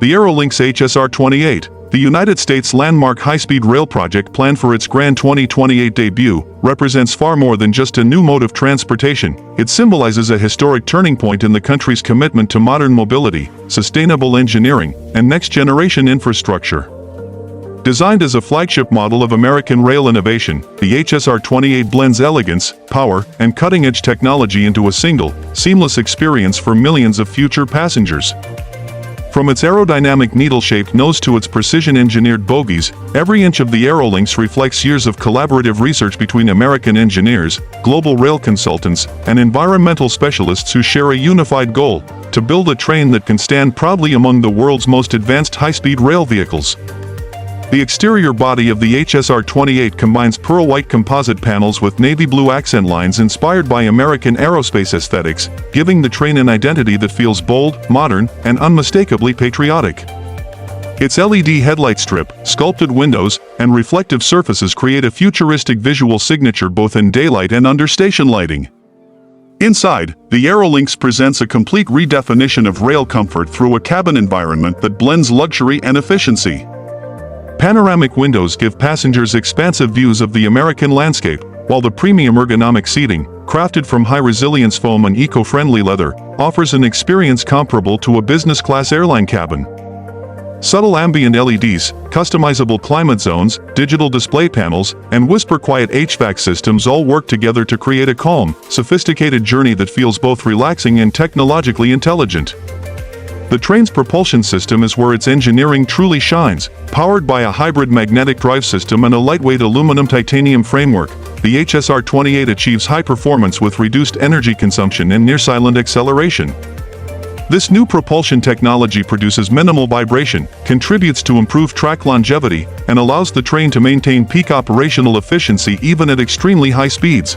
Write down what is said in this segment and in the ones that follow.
The AeroLinx HSR-28, the United States landmark high-speed rail project planned for its grand 2028 debut, represents far more than just a new mode of transportation. It symbolizes a historic turning point in the country's commitment to modern mobility, sustainable engineering, and next-generation infrastructure. Designed as a flagship model of American rail innovation, the HSR-28 blends elegance, power, and cutting-edge technology into a single, seamless experience for millions of future passengers. From its aerodynamic needle-shaped nose to its precision-engineered bogies, every inch of the AeroLinx reflects years of collaborative research between American engineers, global rail consultants, and environmental specialists who share a unified goal: to build a train that can stand proudly among the world's most advanced high-speed rail vehicles. The exterior body of the HSR-28 combines pearl-white composite panels with navy blue accent lines inspired by American aerospace aesthetics, giving the train an identity that feels bold, modern, and unmistakably patriotic. Its LED headlight strip, sculpted windows, and reflective surfaces create a futuristic visual signature both in daylight and under station lighting. Inside, the AeroLinx presents a complete redefinition of rail comfort through a cabin environment that blends luxury and efficiency. Panoramic windows give passengers expansive views of the American landscape, while the premium ergonomic seating, crafted from high-resilience foam and eco-friendly leather, offers an experience comparable to a business-class airline cabin. Subtle ambient LEDs, customizable climate zones, digital display panels, and whisper-quiet HVAC systems all work together to create a calm, sophisticated journey that feels both relaxing and technologically intelligent. The train's propulsion system is where its engineering truly shines. Powered by a hybrid magnetic drive system and a lightweight aluminum titanium framework, the HSR-28 achieves high performance with reduced energy consumption and near-silent acceleration. This new propulsion technology produces minimal vibration, contributes to improved track longevity, and allows the train to maintain peak operational efficiency even at extremely high speeds.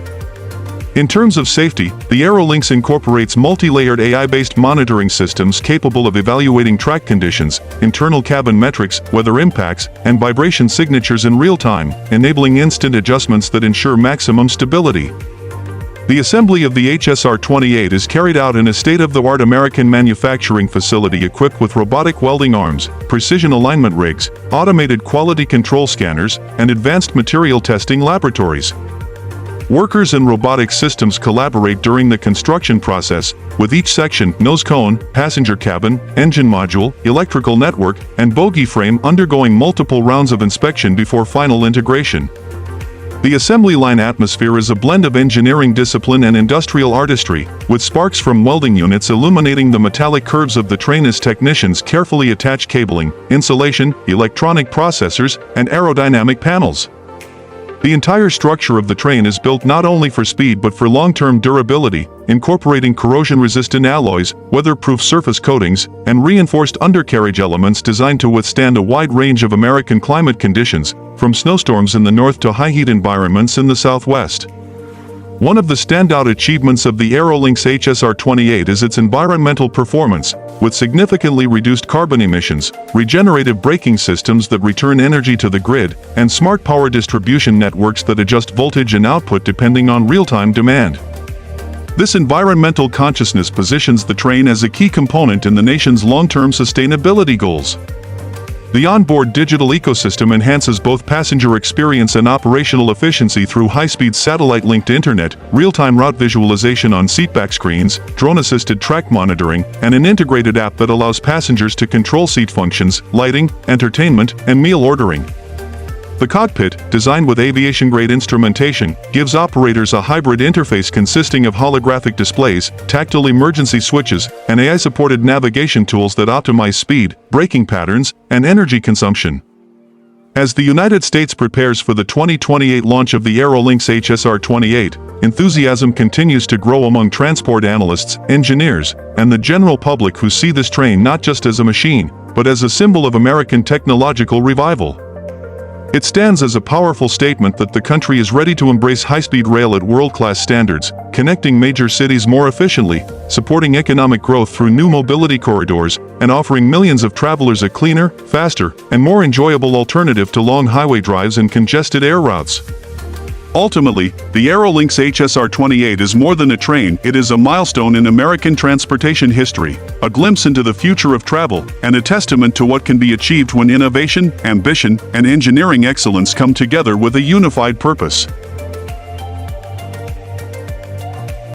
In terms of safety, the AeroLinx incorporates multi-layered AI-based monitoring systems capable of evaluating track conditions, internal cabin metrics, weather impacts, and vibration signatures in real time, enabling instant adjustments that ensure maximum stability. The assembly of the HSR-28 is carried out in a state-of-the-art American manufacturing facility equipped with robotic welding arms, precision alignment rigs, automated quality control scanners, and advanced material testing laboratories. Workers and robotic systems collaborate during the construction process, with each section, nose cone, passenger cabin, engine module, electrical network, and bogie frame undergoing multiple rounds of inspection before final integration. The assembly line atmosphere is a blend of engineering discipline and industrial artistry, with sparks from welding units illuminating the metallic curves of the train as technicians carefully attach cabling, insulation, electronic processors, and aerodynamic panels. The entire structure of the train is built not only for speed but for long-term durability, incorporating corrosion-resistant alloys, weatherproof surface coatings, and reinforced undercarriage elements designed to withstand a wide range of American climate conditions, from snowstorms in the north to high-heat environments in the southwest. One of the standout achievements of the AeroLinx HSR-28 is its environmental performance, with significantly reduced carbon emissions, regenerative braking systems that return energy to the grid, and smart power distribution networks that adjust voltage and output depending on real-time demand. This environmental consciousness positions the train as a key component in the nation's long-term sustainability goals. The onboard digital ecosystem enhances both passenger experience and operational efficiency through high-speed satellite-linked internet, real-time route visualization on seatback screens, drone-assisted track monitoring, and an integrated app that allows passengers to control seat functions, lighting, entertainment, and meal ordering. The cockpit, designed with aviation-grade instrumentation, gives operators a hybrid interface consisting of holographic displays, tactile emergency switches, and AI-supported navigation tools that optimize speed, braking patterns, and energy consumption. As the United States prepares for the 2028 launch of the AeroLinx HSR-28, enthusiasm continues to grow among transport analysts, engineers, and the general public who see this train not just as a machine, but as a symbol of American technological revival. It stands as a powerful statement that the country is ready to embrace high-speed rail at world-class standards, connecting major cities more efficiently, supporting economic growth through new mobility corridors, and offering millions of travelers a cleaner, faster, and more enjoyable alternative to long highway drives and congested air routes. Ultimately, the AeroLinx HSR-28 is more than a train, it is a milestone in American transportation history, a glimpse into the future of travel, and a testament to what can be achieved when innovation, ambition, and engineering excellence come together with a unified purpose.